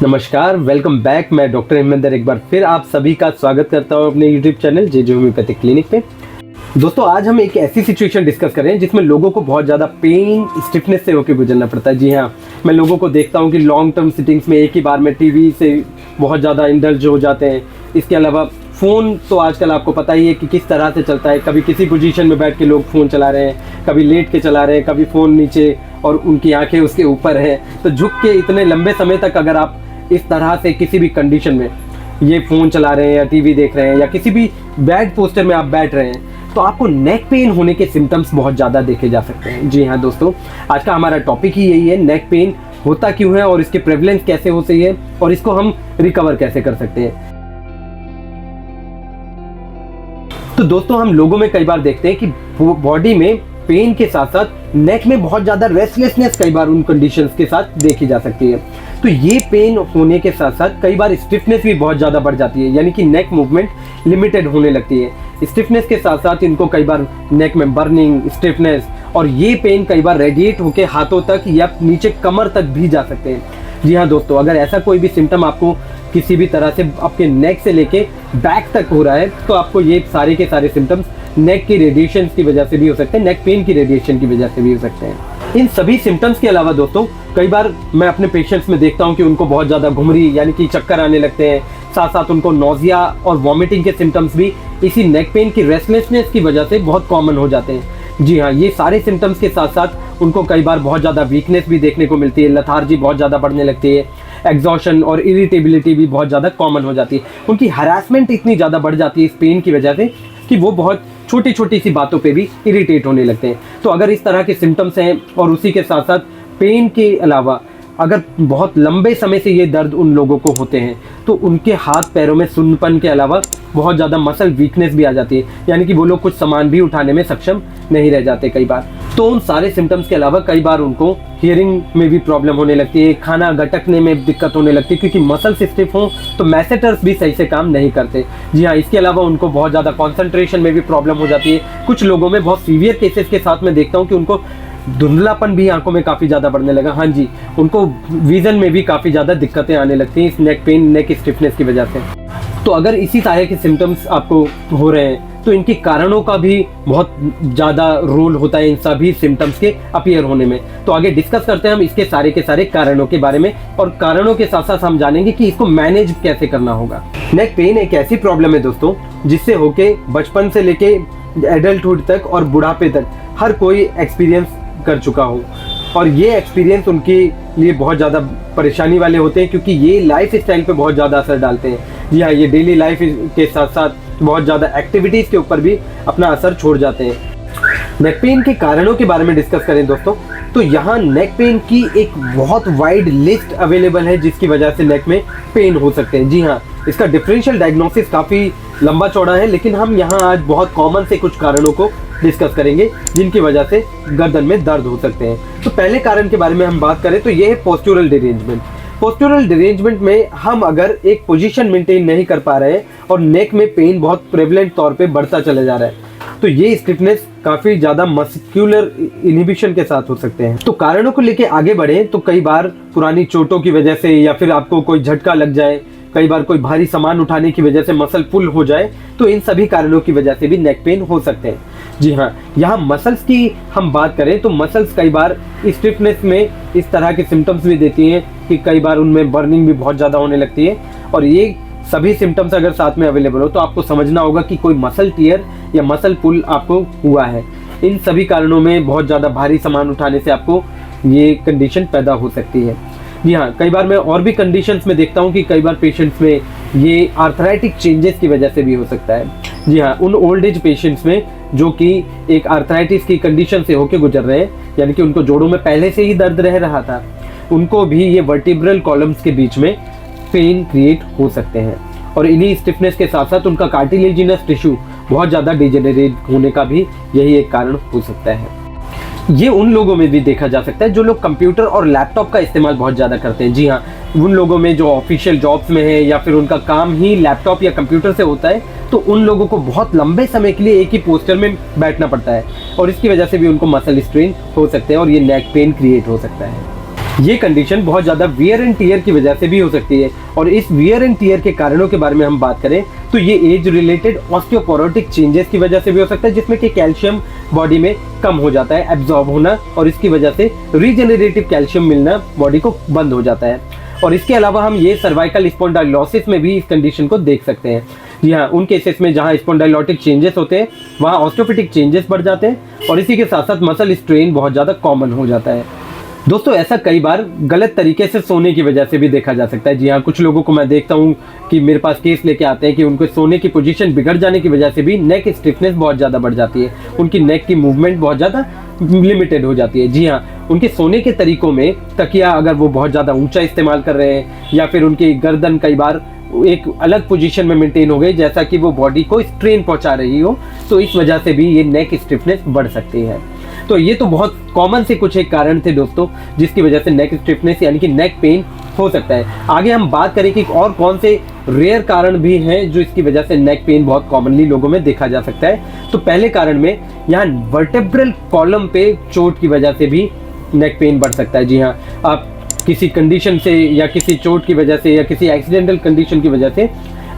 नमस्कार, welcome back. मैं doctor Hemendra एक बार फिर आप सभी का स्वागत करता हूं अपने YouTube channel JJ homeopathic clinic पे। दोस्तों, आज हम एक ऐसी सिचुएशन डिस्कस कर रहे हैं जिसमें लोगों को बहुत ज़्यादा पेन, स्टिफनेस से होकर गुजरना पड़ता है। जी हाँ, मैं लोगों को देखता हूं कि लॉन्ग टर्म सिटिंग्स में एक ही बार में टीवी से बहुत ज़्यादा इंडल्ज हो जाते हैं। इसके अलावा फ़ोन तो आजकल आपको पता ही है कि किस तरह से चलता है। कभी किसी पोजीशन में बैठ के लोग फ़ोन चला रहे हैं, कभी लेट के चला रहे हैं, कभी फ़ोन नीचे और उनकी आंखें उसके ऊपर हैं। तो झुक के इतने लंबे समय तक अगर आप इस तरह से किसी भी कंडीशन में ये फ़ोन चला रहे हैं या टीवी देख रहे हैं या किसी भी बैड पोस्टर में आप बैठ रहे हैं, तो आपको नेक पेन होने के सिम्टम्स बहुत ज़्यादा देखे जा सकते हैं। जी हाँ दोस्तों, आज का हमारा टॉपिक ही यही है, नेक पेन होता क्यों है और इसकी प्रेवलेंस कैसे हो सही है और इसको हम रिकवर कैसे कर सकते हैं। तो दोस्तों, हम लोगों में कई बार देखते हैं कि बॉडी में पेन के साथ साथ नेक में बहुत ज़्यादा रेस्टलेसनेस कई बार उन कंडीशंस के साथ देखी जा सकती है। तो ये पेन होने के साथ साथ कई बार स्टिफनेस भी बहुत ज़्यादा बढ़ जाती है, यानी कि नेक मूवमेंट लिमिटेड होने लगती है। स्टिफनेस के साथ साथ इनको कई बार नेक में बर्निंग, स्टिफनेस और ये पेन कई बार रेडिएट होकर हाथों तक या नीचे कमर तक भी जा सकते हैं। जी हाँ दोस्तों, अगर ऐसा कोई भी सिम्टम आपको किसी भी तरह से आपके नेक से लेके बैक तक हो रहा है, तो आपको ये सारे के सारे सिम्टम्स नेक की रेडिएशन की वजह से भी हो सकते हैं, नेक पेन की रेडिएशन की वजह से भी हो सकते हैं। इन सभी सिम्टम्स के अलावा दोस्तों, कई बार मैं अपने पेशेंट्स में देखता हूं कि उनको बहुत ज़्यादा घुमरी यानी कि चक्कर आने लगते हैं, साथ साथ उनको नोजिया और वॉमिटिंग के सिम्टम्स भी इसी नेक पेन की रेस्टलेसनेस की वजह से बहुत कॉमन हो जाते हैं। जी हाँ, ये सारे सिम्टम्स के साथ साथ उनको कई बार बहुत ज़्यादा वीकनेस भी देखने को मिलती है, लथार्जी बहुत ज़्यादा बढ़ने लगती है, एग्जॉशन और इरिटेबिलिटी भी बहुत ज़्यादा कॉमन हो जाती है। उनकी हरासमेंट इतनी ज़्यादा बढ़ जाती है इस पेन की वजह से कि वो बहुत छोटी छोटी सी बातों पे भी इरिटेट होने लगते हैं। तो अगर इस तरह के सिम्टम्स हैं और उसी के साथ साथ पेन के अलावा अगर बहुत लंबे समय से ये दर्द उन लोगों को होते हैं, तो उनके हाथ पैरों में सुन्नपन के अलावा बहुत ज़्यादा मसल वीकनेस भी आ जाती है, यानी कि वो लोग कुछ सामान भी उठाने में सक्षम नहीं रह जाते कई बार। तो उन सारे सिम्टम्स के अलावा कई बार उनको हियरिंग में भी प्रॉब्लम होने लगती है, खाना गटकने में दिक्कत होने लगती है, क्योंकि मसल्स स्टिफ हों तो मैसेटर्स भी सही से काम नहीं करते। जी हाँ, इसके अलावा उनको बहुत ज़्यादा कॉन्सेंट्रेशन में भी प्रॉब्लम हो जाती है। कुछ लोगों में बहुत सीवियर केसेस के साथ में देखता हूँ कि उनको धुंधलापन भी आंखों में काफ़ी ज़्यादा बढ़ने लगा। हाँ जी, उनको विजन में भी काफ़ी ज़्यादा दिक्कतें आने लगती हैं इस नेक पेन, नेक स्टिफनेस की वजह से। तो अगर इसी तरह के सिम्टम्स आपको हो रहे हैं, तो इनके कारणों का भी बहुत ज़्यादा रोल होता है इन सभी सिम्टम्स के अपीयर होने में। तो आगे डिस्कस करते हैं हम इसके सारे के सारे कारणों के बारे में, और कारणों के साथ साथ हम जानेंगे कि इसको मैनेज कैसे करना होगा। नेक पेन एक ऐसी प्रॉब्लम है दोस्तों, जिससे होके बचपन से लेके एडल्टहुड तक और बुढ़ापे तक हर कोई एक्सपीरियंस कर चुका हो, और ये एक्सपीरियंस उनके लिए बहुत ज़्यादा परेशानी वाले होते हैं, क्योंकि ये लाइफ स्टाइल पे बहुत ज़्यादा असर डालते हैं। जी हाँ, ये डेली लाइफ के साथ साथ बहुत ज़्यादा एक्टिविटीज़ के ऊपर भी अपना असर छोड़ जाते हैं। नेक पेन के कारणों के बारे में डिस्कस करें दोस्तों, तो यहाँ नेक पेन की एक बहुत वाइड लिस्ट अवेलेबल है जिसकी वजह से नेक में पेन हो सकते हैं। जी हाँ, इसका डिफरेंशियल डायग्नोसिस काफ़ी लंबा चौड़ा है, लेकिन हम यहाँ आज बहुत कॉमन से कुछ कारणों को डिस्कस करेंगे जिनकी वजह से गर्दन में दर्द हो सकते हैं। तो पहले कारण के बारे में हम बात करें तो ये है पोस्चुरल डिरेंजमेंट। पोस्चुरल डिरेंजमेंट में हम अगर एक पोजीशन मेंटेन नहीं कर पा रहे हैं और नेक में पेन बहुत प्रेवलेंट तौर पे बढ़ता चला जा रहा है, तो ये स्टिफनेस काफ़ी ज़्यादा मस्क्यूलर इनहिबिशन के साथ हो सकते हैं। तो कारणों को लेके आगे बढ़े तो कई बार पुरानी चोटों की वजह से, या फिर आपको कोई झटका लग जाए, कई बार कोई भारी सामान उठाने की वजह से मसल पुल हो जाए, तो इन सभी कारणों की वजह से भी नेक पेन हो सकते हैं। जी हाँ, यहाँ मसल्स की हम बात करें तो मसल्स कई बार स्टिफनेस में इस तरह के सिम्टम्स भी देती हैं कि कई बार उनमें बर्निंग भी बहुत ज़्यादा होने लगती है, और ये सभी सिम्टम्स अगर साथ में अवेलेबल हो तो आपको समझना होगा कि कोई मसल टियर या मसल पुल आपको हुआ है। इन सभी कारणों में बहुत ज़्यादा भारी सामान उठाने से आपको ये कंडीशन पैदा हो सकती है। जी हाँ, कई बार मैं और भी कंडीशंस में देखता हूँ कि कई बार पेशेंट्स में ये आर्थराइटिक चेंजेस की वजह से भी हो सकता है। जी हाँ, उन ओल्ड एज पेशेंट्स में जो कि एक आर्थराइटिस की कंडीशन से होकर गुजर रहे हैं, यानी कि उनको जोड़ों में पहले से ही दर्द रह रहा था, उनको भी ये वर्टिब्रल कॉलम्स के बीच में पेन क्रिएट हो सकते हैं, और इन्हीं स्टिफनेस के साथ साथ उनका कार्टिलेजिनस टिश्यू बहुत ज़्यादा डिजेनरेट होने का भी यही एक कारण हो सकता है। ये उन लोगों में भी देखा जा सकता है जो लोग कंप्यूटर और लैपटॉप का इस्तेमाल बहुत ज़्यादा करते हैं। जी हाँ, उन लोगों में जो ऑफिशियल जॉब्स में है या फिर उनका काम ही लैपटॉप या कंप्यूटर से होता है, तो उन लोगों को बहुत लंबे समय के लिए एक ही पोस्टर में बैठना पड़ता है, और इसकी वजह से भी उनको मसल स्ट्रेन हो सकते हैं और ये नेक पेन क्रिएट हो सकता है। ये कंडीशन बहुत ज़्यादा वियर एंड टीयर की वजह से भी हो सकती है, और इस वियर एंड टीयर के कारणों के बारे में हम बात करें तो ये एज रिलेटेड ऑस्टियोपोरोटिक चेंजेस की वजह से भी हो सकता है, जिसमें कि कैल्शियम बॉडी में कम हो जाता है एब्जॉर्ब होना, और इसकी वजह से रीजेनरेटिव कैल्शियम मिलना बॉडी को बंद हो जाता है। और इसके अलावा हम ये सर्वाइकल स्पॉन्डाइलोसिस में भी इस कंडीशन को देख सकते हैं। जी हाँ, उन केसेस में जहाँ स्पॉन्डाइलोटिक चेंजेस होते हैं वहाँ ऑस्टियोपेटिक चेंजेस बढ़ जाते हैं, और इसी के साथ साथ मसल स्ट्रेन बहुत ज़्यादा कॉमन हो जाता है। दोस्तों, ऐसा कई बार गलत तरीके से सोने की वजह से भी देखा जा सकता है। जी हाँ, कुछ लोगों को मैं देखता हूँ कि मेरे पास केस लेके आते हैं कि उनको सोने की पोजीशन बिगड़ जाने की वजह से भी नेक स्टिफनेस बहुत ज़्यादा बढ़ जाती है, उनकी नेक की मूवमेंट बहुत ज़्यादा लिमिटेड हो जाती है। जी हाँ, उनके सोने के तरीकों में तकिया अगर वो बहुत ज़्यादा ऊंचा इस्तेमाल कर रहे हैं, या फिर उनकी गर्दन कई बार एक अलग पोजीशन में मेंटेन हो गई जैसा कि वो बॉडी को स्ट्रेन पहुंचा रही हो, तो इस वजह से भी ये नेक स्टिफनेस बढ़ सकती है। तो ये तो बहुत कॉमन से कुछ एक कारण थे दोस्तों, जिसकी वजह से नेक स्टिफनेस यानी कि नेक पेन हो सकता है। आगे हम बात करें कि और कौन से रेयर कारण भी हैं जो इसकी वजह से नेक पेन बहुत कॉमनली लोगों में देखा जा सकता है। तो पहले कारण में यहाँ वर्टेब्रल कॉलम पे चोट की वजह से भी नेक पेन बढ़ सकता है। जी हाँ, आप किसी कंडीशन से या किसी चोट की वजह से या किसी एक्सीडेंटल कंडीशन की वजह से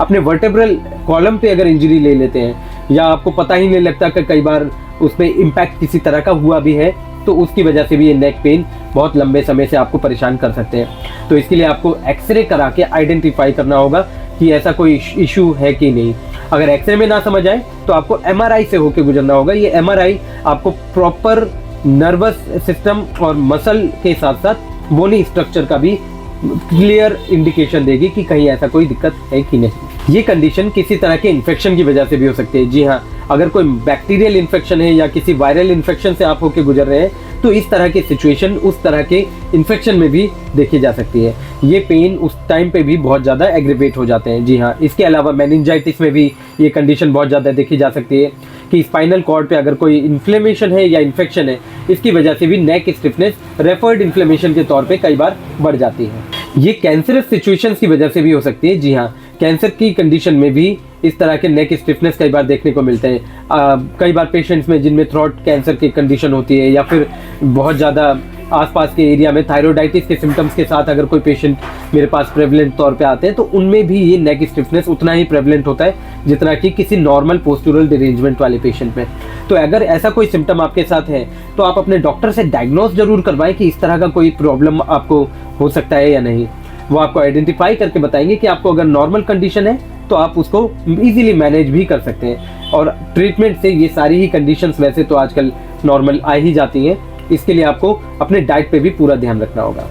अपने वर्टेब्रल कॉलम पे अगर इंजरी ले लेते हैं, या आपको पता ही नहीं लगता कि कई बार उस पर इम्पैक्ट किसी तरह का हुआ भी है, तो उसकी वजह से भी ये नेक पेन बहुत लंबे समय से आपको परेशान कर सकते हैं। तो इसके लिए आपको एक्सरे करा के आइडेंटिफाई करना होगा कि ऐसा कोई इशू है कि नहीं। अगर एक्सरे में ना समझ आए तो आपको एमआरआई से होकर गुजरना होगा। ये एमआरआई आपको प्रॉपर नर्वस सिस्टम और मसल के साथ साथ बोनी स्ट्रक्चर का भी क्लियर इंडिकेशन देगी कि कहीं ऐसा कोई दिक्कत है कि नहीं। ये कंडीशन किसी तरह के इन्फेक्शन की वजह से भी हो सकती है। जी हाँ, अगर कोई बैक्टीरियल इन्फेक्शन है या किसी वायरल इन्फेक्शन से आप होकर गुजर रहे हैं, तो इस तरह की सिचुएशन उस तरह के इन्फेक्शन में भी देखी जा सकती है। ये पेन उस टाइम पे भी बहुत ज़्यादा एग्रीवेट हो जाते हैं। जी हाँ, इसके अलावा मेनिंजाइटिस में भी ये कंडीशन बहुत ज़्यादा देखी जा सकती है कि स्पाइनल कॉर्ड पे अगर कोई इन्फ्लेमेशन है या इन्फेक्शन है, इसकी वजह से भी नेक स्टिफनेस रेफर्ड इन्फ्लेमेशन के तौर पे कई बार बढ़ जाती है। ये कैंसरस सिचुएशंस की वजह से भी हो सकती है। जी हाँ, कैंसर की कंडीशन में भी इस तरह के नेक स्टिफनेस कई बार देखने को मिलते हैं। कई बार पेशेंट्स में जिनमें थ्रोट कैंसर की कंडीशन होती है, या फिर बहुत ज़्यादा आसपास के एरिया में थायरोइडाइटिस के सिम्टम्स के साथ अगर कोई पेशेंट मेरे पास प्रेवलेंट तौर पे आते हैं, तो उनमें भी ये नेक स्टिफनेस उतना ही प्रेवलेंट होता है जितना कि किसी नॉर्मल पोस्टुरल डिरेंजमेंट वाले पेशेंट में। तो अगर ऐसा कोई सिम्टम आपके साथ है तो आप अपने डॉक्टर से डायग्नोज जरूर करवाएं कि इस तरह का कोई प्रॉब्लम आपको हो सकता है या नहीं। वो आपको आइडेंटिफाई करके बताएंगे कि आपको अगर नॉर्मल कंडीशन है तो आप उसको इजीली मैनेज भी कर सकते हैं, और ट्रीटमेंट से ये सारी ही कंडीशंस वैसे तो आजकल नॉर्मल आ ही जाती हैं। इसके लिए आपको अपने डाइट पे भी पूरा ध्यान रखना होगा।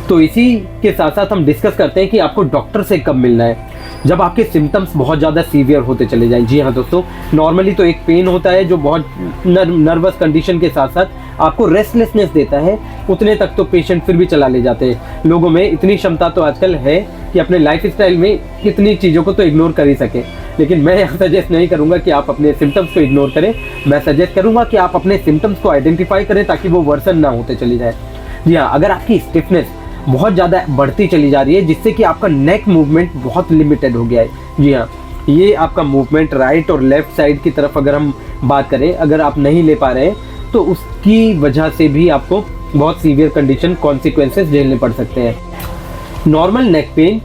तो इसी के साथ साथ हम डिस्कस करते हैं कि आपको डॉक्टर से कब मिलना है, जब आपके सिम्टम्स बहुत ज़्यादा सीवियर होते चले जाएं। जी हाँ दोस्तों, नॉर्मली तो एक पेन होता है जो बहुत नर्वस कंडीशन के साथ साथ आपको रेस्टलेसनेस देता है, उतने तक तो पेशेंट फिर भी चला ले जाते हैं। लोगों में इतनी क्षमता तो आजकल है कि अपने लाइफस्टाइल में इतनी चीज़ों को तो इग्नोर कर ही सकें, लेकिन मैं यहाँ सजेस्ट नहीं करूँगा कि आप अपने सिम्टम्स को इग्नोर करें। मैं सजेस्ट करूँगा कि आप अपने सिम्टम्स को आइडेंटिफाई करें ताकि वो वर्सन ना होते चली जाए। जी हाँ, अगर आपकी स्टिफनेस बहुत ज़्यादा बढ़ती चली जा रही है जिससे कि आपका नेक मूवमेंट बहुत लिमिटेड हो गया है, जी हाँ, ये आपका मूवमेंट राइट और लेफ्ट साइड की तरफ अगर हम बात करें, अगर आप नहीं ले पा रहे हैं तो उसकी वजह से भी आपको बहुत सीवियर कंडीशन कॉन्सिक्वेंसेस झेलने पड़ सकते हैं। नॉर्मल नेक पेन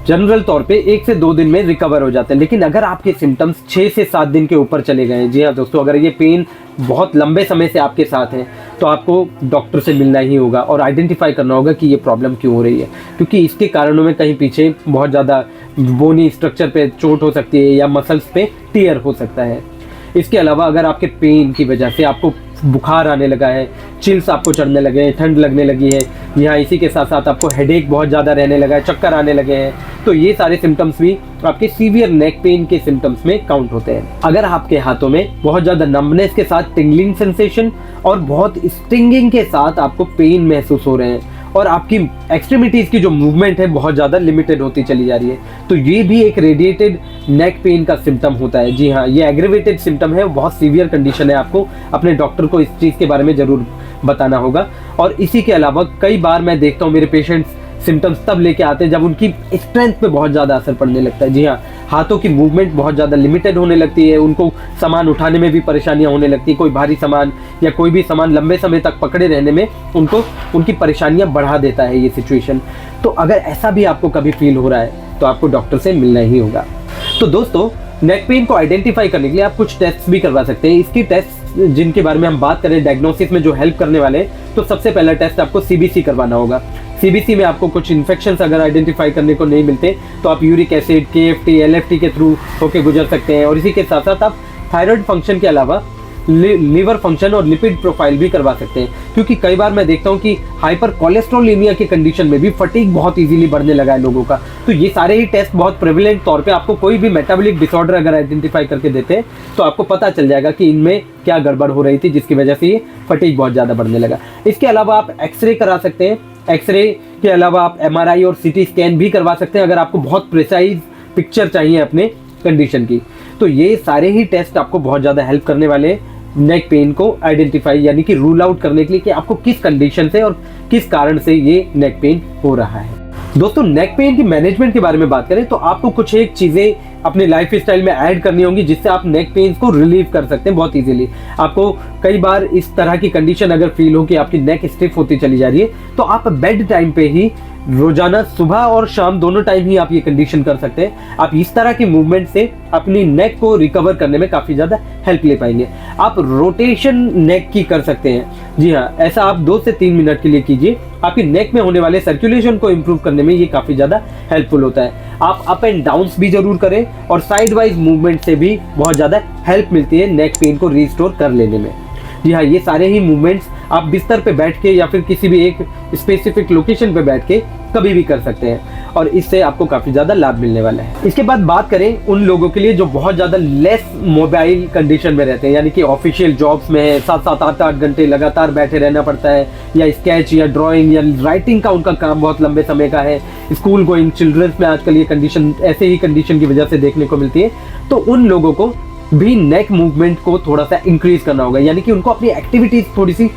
जनरल तौर पे 1 से 2 दिन में रिकवर हो जाते हैं, लेकिन अगर आपके सिम्टम्स 6 से 7 दिन के ऊपर चले गए, जी हाँ दोस्तों, अगर ये पेन बहुत लंबे समय से आपके साथ है तो आपको डॉक्टर से मिलना ही होगा और आइडेंटिफाई करना होगा कि ये प्रॉब्लम क्यों हो रही है, क्योंकि इसके कारणों में कहीं पीछे बहुत ज़्यादा बोनी स्ट्रक्चर पे चोट हो सकती है या मसल्स पे टियर हो सकता है। इसके अलावा अगर आपके पेन की वजह से आपको बुखार आने लगा है, चिल्स आपको चढ़ने लगे हैं, ठंड लगने लगी है, यहाँ इसी के साथ साथ आपको हेडेक बहुत ज़्यादा रहने लगा है, चक्कर आने लगे हैं, तो ये सारे सिम्टम्स भी आपके सीवियर नेक पेन के सिम्टम्स में काउंट होते हैं। अगर आपके हाथों में बहुत ज़्यादा नंबनेस के साथ टिंगलिंग सेंसेशन और बहुत स्टिंगिंग के साथ आपको पेन महसूस हो रहे हैं और आपकी एक्सट्रीमिटीज़ की जो मूवमेंट है बहुत ज़्यादा लिमिटेड होती चली जा रही है, तो ये भी एक रेडिएटेड नेक पेन का सिम्टम होता है। जी हाँ, ये एग्रीवेटेड सिम्टम है, बहुत सीवियर कंडीशन है, आपको अपने डॉक्टर को इस चीज़ के बारे में ज़रूर बताना होगा। और इसी के अलावा कई बार मैं देखता हूँ मेरे पेशेंट्स सिम्टम्स तब लेके आते हैं जब उनकी स्ट्रेंथ पे बहुत ज़्यादा असर पड़ने लगता है। जी हाँ, हाथों की मूवमेंट बहुत ज़्यादा लिमिटेड होने लगती है, उनको सामान उठाने में भी परेशानियां होने लगती है, कोई भारी सामान या कोई भी सामान लंबे समय तक पकड़े रहने में उनको उनकी परेशानियां बढ़ा देता है ये सिचुएशन। तो अगर ऐसा भी आपको कभी फील हो रहा है तो आपको डॉक्टर से मिलना ही होगा। तो दोस्तों, नेक पेन को आइडेंटिफाई करने के लिए आप कुछ टेस्ट भी करवा सकते हैं। इसकी टेस्ट जिनके बारे में हम बात करें डायग्नोसिस में जो हेल्प करने वाले हैं, तो सबसे पहला टेस्ट आपको सीबीसी करवाना होगा। सीबीसी में आपको कुछ इन्फेक्शंस अगर आइडेंटिफाई करने को नहीं मिलते तो आप यूरिक एसिड, केएफटी, एलएफटी के थ्रू होके गुजर सकते हैं। और इसी के साथ साथ आप थायराइड फंक्शन के अलावा लीवर फंक्शन और लिपिड प्रोफाइल भी करवा सकते हैं, क्योंकि कई बार मैं देखता हूं कि हाइपर कोलेस्ट्रोलेमिया के कंडीशन में भी फटीग बहुत इजीली बढ़ने लगा है लोगों का। तो ये सारे ही टेस्ट बहुत प्रेवलेंट तौर पे आपको कोई भी मेटाबॉलिक डिसऑर्डर अगर आइडेंटिफाई करके देते हैं तो आपको पता चल जाएगा कि इनमें क्या गड़बड़ हो रही थी जिसकी वजह से ये फटीग बहुत ज़्यादा बढ़ने लगा। इसके अलावा आप एक्सरे करा सकते हैं। एक्सरे के अलावा आप एमआरआई और सीटी स्कैन भी करवा सकते हैं अगर आपको बहुत प्रिसाइज पिक्चर चाहिए अपने कंडीशन की। तो ये सारे ही टेस्ट आपको बहुत ज़्यादा हेल्प करने वाले हैं नेक पेन को आइडेंटिफाई यानी कि रूल आउट करने के लिए कि आपको किस कंडीशन से और किस कारण से ये नेक पेन हो रहा है। दोस्तों, नेक पेन की मैनेजमेंट के बारे में बात करें तो आपको कुछ एक चीज़ें अपने लाइफ स्टाइल में ऐड करनी होंगी जिससे आप नेक पेन को रिलीव कर सकते हैं बहुत इजीली। आपको कई बार इस तरह की कंडीशन अगर फील हो कि आपकी नेक स्टिफ होती चली जा रही है तो आप बेड टाइम पे ही रोजाना सुबह और शाम दोनों टाइम ही आप ये कंडीशन कर सकते हैं। आप इस तरह की मूवमेंट से अपनी नेक को रिकवर करने में काफ़ी ज़्यादा हेल्प ले पाएंगे। आप रोटेशन नेक की कर सकते हैं। जी हाँ, ऐसा आप 2 से 3 मिनट के लिए कीजिए। आपकी नेक में होने वाले सर्कुलेशन को इम्प्रूव करने में ये काफ़ी ज़्यादा हेल्पफुल होता है। आप अप एंड डाउन्स भी जरूर करें और साइड वाइज मूवमेंट से भी बहुत ज़्यादा हेल्प मिलती है नेक पेन को रिस्टोर कर लेने में। जी हाँ, ये सारे ही मूवमेंट्स आप बिस्तर पे बैठ के या फिर किसी भी एक स्पेसिफिक लोकेशन पे बैठ के कभी भी कर सकते हैं और इससे आपको काफ़ी ज़्यादा लाभ मिलने वाला है। इसके बाद बात करें उन लोगों के लिए जो बहुत ज़्यादा लेस मोबाइल कंडीशन में रहते हैं, यानी कि ऑफिशियल जॉब्स में है, 7-7, 8-8 घंटे लगातार बैठे रहना पड़ता है, या स्केच या ड्राइंग या राइटिंग का उनका काम बहुत लंबे समय का है। स्कूल गोइंग चिल्ड्रंस में आजकल ये कंडीशन ऐसे ही कंडीशन की वजह से देखने को मिलती है। तो उन लोगों को भी नेक मूवमेंट को थोड़ा सा इंक्रीज करना होगा, यानी कि उनको अपनी एक्टिविटीज थोड़ी सी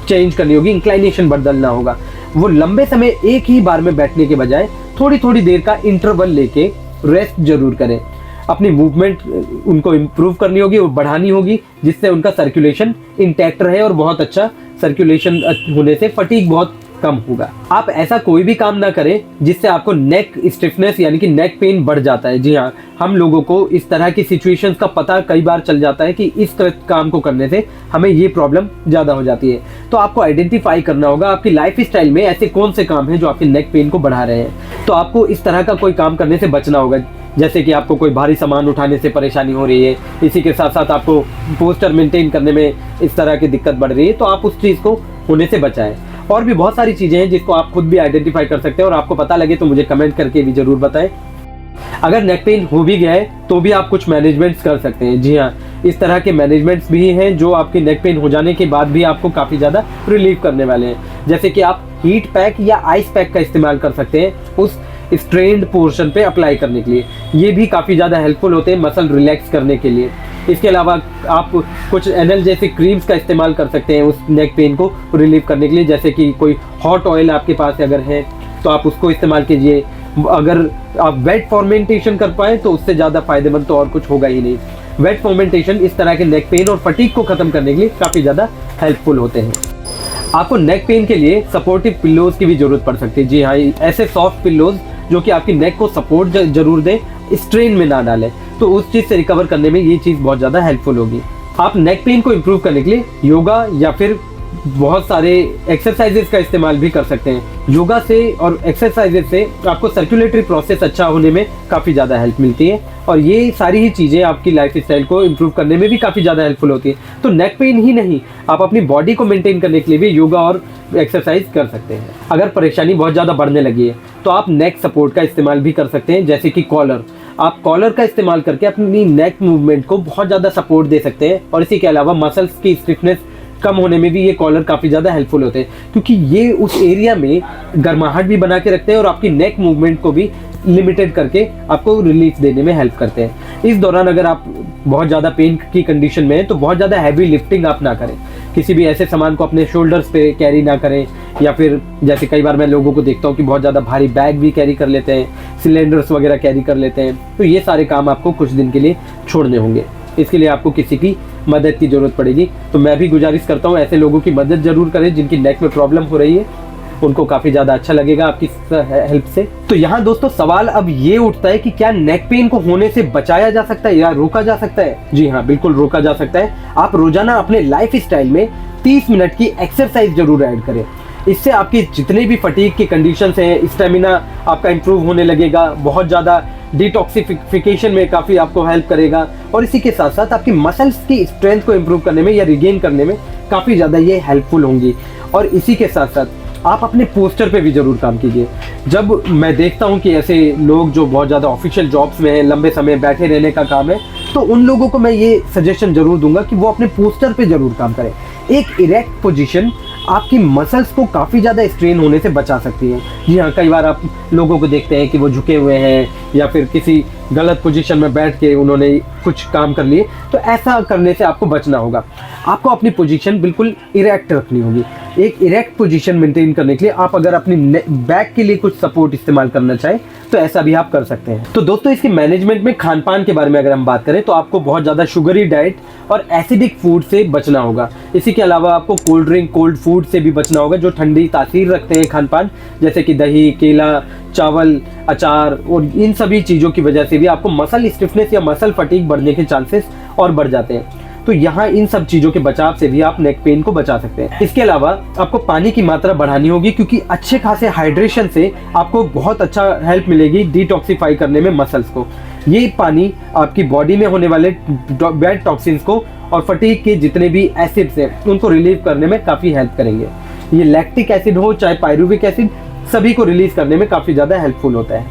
चेंज करनी होगी, इंक्लाइनेशन बदलना होगा। वो लंबे समय एक ही बार में बैठने के बजाय थोड़ी थोड़ी देर का इंटरवल लेके रेस्ट जरूर करें। अपनी मूवमेंट उनको इम्प्रूव करनी होगी और बढ़ानी होगी जिससे उनका सर्कुलेशन इंटैक्ट रहे और बहुत अच्छा सर्कुलेशन होने से फटीग बहुत कम होगा। आप ऐसा कोई भी काम ना करें जिससे आपको नेक स्टिफनेस यानी कि नेक पेन बढ़ जाता है। जी हाँ, हम लोगों को इस तरह की सिचुएशंस का पता कई बार चल जाता है कि इस काम को करने से हमें ये प्रॉब्लम ज़्यादा हो जाती है। तो आपको आइडेंटिफाई करना होगा आपकी लाइफ स्टाइल में ऐसे कौन से काम हैं जो आपके नेक पेन को बढ़ा रहे हैं। तो आपको इस तरह का कोई काम करने से बचना होगा, जैसे कि आपको कोई भारी सामान उठाने से परेशानी हो रही है, इसी के साथ साथ आपको पोस्टर मेंटेन करने में इस तरह की दिक्कत बढ़ रही है, तो आप उस चीज़ को होने से बचाएं। और भी बहुत सारी चीज़ें हैं जिसको आप खुद भी आइडेंटिफाई कर सकते हैं और आपको पता लगे तो मुझे कमेंट करके भी ज़रूर बताएं। अगर नेक पेन हो भी गया है तो भी आप कुछ मैनेजमेंट्स कर सकते हैं। जी हाँ, इस तरह के मैनेजमेंट्स भी हैं जो आपके नेक पेन हो जाने के बाद भी आपको काफ़ी ज़्यादा रिलीफ करने वाले हैं। जैसे कि आप हीट पैक या आइस पैक का इस्तेमाल कर सकते हैं उस स्ट्रेन्ड पोर्शन पे अप्लाई करने के लिए। ये भी काफ़ी ज़्यादा हेल्पफुल होते हैं मसल रिलैक्स करने के लिए। इसके अलावा आप कुछ एनाल्जेसिक क्रीम्स का इस्तेमाल कर सकते हैं उस नेक पेन को रिलीव करने के लिए, जैसे कि कोई हॉट ऑयल आपके पास अगर है तो आप उसको इस्तेमाल कीजिए। अगर आप वेट फॉर्मेंटेशन कर पाएँ तो उससे ज़्यादा फायदेमंद तो और कुछ होगा ही नहीं। वेट फॉर्मेंटेशन इस तरह के नेक पेन और फटीग को ख़त्म करने के लिए काफ़ी ज़्यादा हेल्पफुल होते हैं। आपको नेक पेन के लिए सपोर्टिव पिल्लोज़ की भी ज़रूरत पड़ सकती है। जी हाँ, ऐसे सॉफ्ट पिल्लोज़ जो कि आपकी नेक को सपोर्ट जरूर दें, स्ट्रेन में ना डालें, तो उस चीज़ से रिकवर करने में ये चीज़ बहुत ज़्यादा हेल्पफुल होगी। आप नेक पेन को इम्प्रूव करने के लिए योगा या फिर बहुत सारे एक्सरसाइजेस का इस्तेमाल भी कर सकते हैं। योगा से और एक्सरसाइजेस से आपको सर्कुलेटरी प्रोसेस अच्छा होने में काफ़ी ज़्यादा हेल्प मिलती है और ये सारी ही चीज़ें आपकी लाइफ स्टाइल को इम्प्रूव करने में भी काफ़ी ज़्यादा हेल्पफुल होती है। तो नेक पेन ही नहीं, आप अपनी बॉडी को मेंटेन करने के लिए भी योगा और एक्सरसाइज कर सकते हैं। अगर परेशानी बहुत ज़्यादा बढ़ने लगी है तो आप नेक सपोर्ट का इस्तेमाल भी कर सकते हैं, जैसे कि कॉलर। आप कॉलर का इस्तेमाल करके अपनी नेक मूवमेंट को बहुत ज़्यादा सपोर्ट दे सकते हैं और इसी के अलावा मसल्स की स्टिफनेस कम होने में भी ये कॉलर काफ़ी ज़्यादा हेल्पफुल होते हैं, क्योंकि ये उस एरिया में गर्माहट भी बना के रखते हैं और आपकी नेक मूवमेंट को भी लिमिटेड करके आपको रिलीफ देने में हेल्प करते हैं। इस दौरान अगर आप बहुत ज़्यादा पेन की कंडीशन में हैं तो बहुत ज़्यादा हैवी लिफ्टिंग आप ना करें, किसी भी ऐसे सामान को अपने शोल्डर्स पे कैरी ना करें या फिर जैसे कई बार मैं लोगों को देखता हूँ कि बहुत ज़्यादा भारी बैग भी कैरी कर लेते हैं, सिलेंडर्स वगैरह कैरी कर लेते हैं, तो ये सारे काम आपको कुछ दिन के लिए छोड़ने होंगे। इसके लिए आपको किसी की मदद की ज़रूरत पड़ेगी। तो मैं भी गुजारिश करता हूँ ऐसे लोगों की मदद ज़रूर करें जिनकी नेक में प्रॉब्लम हो रही है, उनको काफ़ी ज़्यादा अच्छा लगेगा आपकी हेल्प से। तो यहाँ दोस्तों सवाल अब ये उठता है कि क्या नेक पेन को होने से बचाया जा सकता है या रोका जा सकता है? जी हाँ, बिल्कुल रोका जा सकता है। आप रोजाना अपने लाइफ स्टाइल में 30 मिनट की एक्सरसाइज जरूर ऐड करें। इससे आपकी जितने भी फटीग की कंडीशंस हैं, स्टेमिना आपका इंप्रूव होने लगेगा, बहुत ज़्यादा डिटॉक्सिफिकेशन में काफ़ी आपको हेल्प करेगा, और इसी के साथ साथ आपकी मसल्स की स्ट्रेंथ को इम्प्रूव करने में या रिगेन करने में काफ़ी ज़्यादा ये हेल्पफुल होंगी। और इसी के साथ साथ आप अपने पोस्टर पे भी ज़रूर काम कीजिए। जब मैं देखता हूँ कि ऐसे लोग जो बहुत ज़्यादा ऑफिशियल जॉब्स में हैं, लंबे समय बैठे रहने का काम है, तो उन लोगों को मैं ये सजेशन ज़रूर दूंगा कि वो अपने पोस्टर पे ज़रूर काम करें। एक इरेक्ट पोजीशन आपकी मसल्स को काफ़ी ज़्यादा स्ट्रेन होने से बचा सकती है। जी हाँ, कई बार आप लोगों को देखते हैं कि वो झुके हुए हैं या फिर किसी गलत पोजीशन में बैठ के उन्होंने कुछ काम कर लिए, तो ऐसा करने से आपको बचना होगा। आपको अपनी पोजीशन बिल्कुल इरेक्ट रखनी होगी। एक इरेक्ट पोजीशन मेंटेन करने के लिए आप अगर अपनी बैक के लिए कुछ सपोर्ट इस्तेमाल करना चाहें तो ऐसा भी आप कर सकते हैं। तो दोस्तों इसके मैनेजमेंट में खान पान के बारे में अगर हम बात करें तो आपको बहुत ज़्यादा शुगरी डाइट और एसिडिक फूड से बचना होगा। इसी के अलावा आपको कोल्ड ड्रिंक, कोल्ड फूड से भी बचना होगा जो ठंडी तासीर रखते हैं खान पान, जैसे कि दही, केला, चावल, अचार, और इन सभी चीज़ों की वजह से भी आपको मसल स्टिफनेस या मसल फटीग बढ़ने के चांसेस और बढ़ जाते हैं। तो यहाँ इन सब चीज़ों के बचाव से भी आप नेक पेन को बचा सकते हैं। इसके अलावा आपको पानी की मात्रा बढ़ानी होगी, क्योंकि अच्छे खासे हाइड्रेशन से आपको बहुत अच्छा हेल्प मिलेगी डिटॉक्सिफाई करने में मसल्स को। ये पानी आपकी बॉडी में होने वाले बैड टॉक्सिन्स को और फटीग के जितने भी एसिड्स हैं उनको रिलीव करने में काफ़ी हेल्प करेंगे। ये लैक्टिक एसिड हो चाहे पायरुविक एसिड, सभी को रिलीज करने में काफ़ी ज़्यादा हेल्पफुल होता है।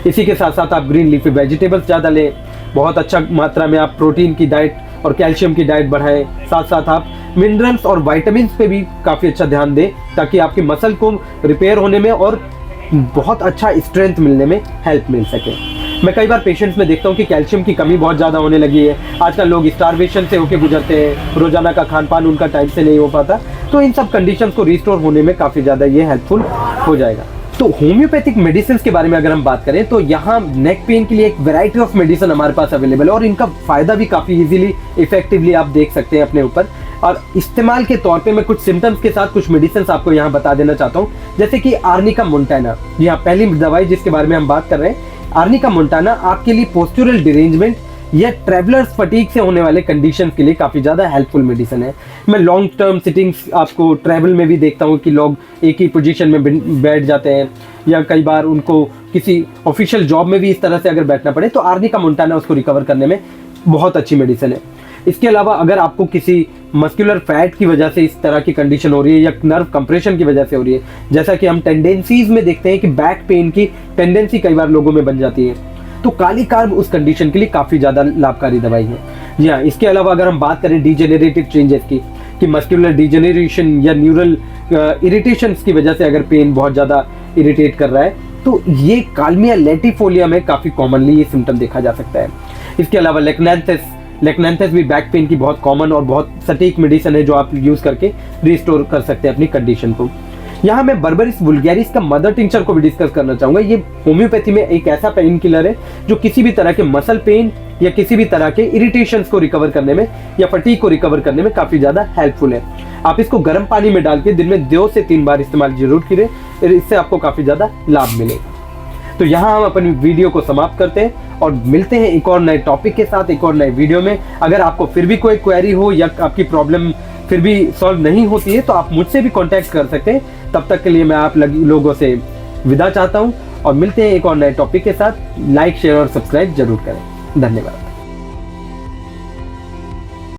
इसी के साथ साथ आप ग्रीन लीफी वेजिटेबल्स ज़्यादा लें, बहुत अच्छा मात्रा में आप प्रोटीन की डाइट और कैल्शियम की डाइट बढ़ाएं, साथ साथ आप मिनरल्स और विटामिन्स पे भी काफ़ी अच्छा ध्यान दें ताकि आपकी मसल को रिपेयर होने में और बहुत अच्छा स्ट्रेंथ मिलने में हेल्प मिल सके। मैं कई बार पेशेंट्स में देखता हूँ कि कैल्शियम की कमी बहुत ज़्यादा होने लगी है। आजकल लोग स्टारवेशन से होकर गुजरते हैं, रोजाना का खान पान उनका टाइम से नहीं हो पाता, तो इन सब कंडीशंस को रिस्टोर होने में काफ़ी ज़्यादा ये हेल्पफुल हो जाएगा। तो होम्योपैथिक मेडिसिन के बारे में अगर हम बात करें तो यहाँ नेक पेन के लिए एक वैरायटी ऑफ मेडिसिन हमारे पास अवेलेबल है और इनका फ़ायदा भी काफ़ी इजीली इफेक्टिवली आप देख सकते हैं अपने ऊपर। और इस्तेमाल के तौर पे मैं कुछ सिम्टम्स के साथ कुछ मेडिसिन आपको यहाँ बता देना चाहता हूँ, जैसे कि आर्निका मोंटाना। यहाँ पहली दवाई जिसके बारे में हम बात कर रहे हैं, आर्निका मोंटाना आपके लिए पोस्चरल डिरेंजमेंट या ट्रैवलर्स फटीग से होने वाले कंडीशन के लिए काफ़ी ज़्यादा हेल्पफुल मेडिसिन है। मैं लॉन्ग टर्म सिटिंग्स आपको ट्रैवल में भी देखता हूँ कि लोग एक ही पोजीशन में बैठ जाते हैं, या कई बार उनको किसी ऑफिशियल जॉब में भी इस तरह से अगर बैठना पड़े तो आर्निका मोंटाना उसको रिकवर करने में बहुत अच्छी मेडिसिन है। इसके अलावा अगर आपको किसी मस्कुलर फैट की वजह से इस तरह की कंडीशन हो रही है या नर्व कंप्रेशन की वजह से हो रही है, जैसा कि हम टेंडेंसीज में देखते हैं कि बैक पेन की टेंडेंसी कई बार लोगों में बन जाती है, तो काली कार्ब उस कंडीशन के लिए काफ़ी ज़्यादा लाभकारी दवाई है। जी हाँ, इसके अलावा अगर हम बात करें डिजेनरेटिव चेंजेस की, कि मस्कुलर डिजेनरेशन या न्यूरल इरिटेशंस की वजह से अगर पेन बहुत ज़्यादा इरिटेट कर रहा है, तो ये काल्मिया लैटिफोलिया में काफ़ी कॉमनली ये सिम्टम देखा जा सकता है। इसके अलावा लेक्नैंथस भी बैक पेन की बहुत कॉमन और बहुत सटीक मेडिसिन है जो आप यूज़ करके रिस्टोर कर सकते हैं अपनी कंडीशन को। यहाँ मैं बर्बरिस वुल्गैरिस का मदर टिंचर को भी डिस्कस करना चाहूँगा। ये होम्योपैथी में एक ऐसा पेन किलर है जो किसी भी तरह के मसल पेन या किसी भी तरह के इरिटेशंस को रिकवर करने में या फटीग को रिकवर करने में काफ़ी ज़्यादा हेल्पफुल है। आप इसको गर्म पानी में डाल के दिन में 2 से 3 बार इस्तेमाल जरूर करें, इससे आपको काफ़ी ज़्यादा लाभ मिलेगा। तो यहाँ हम अपनी वीडियो को समाप्त करते हैं और मिलते हैं एक और नए टॉपिक के साथ एक और नए वीडियो में। अगर आपको फिर भी कोई क्वेरी हो या आपकी प्रॉब्लम फिर भी सॉल्व नहीं होती है तो आप मुझसे भी कांटेक्ट कर सकते हैं। तब तक के लिए मैं आप लोगों से विदा चाहता हूँ और मिलते हैं एक और नए टॉपिक के साथ। लाइक, शेयर और सब्सक्राइब जरूर करें। धन्यवाद।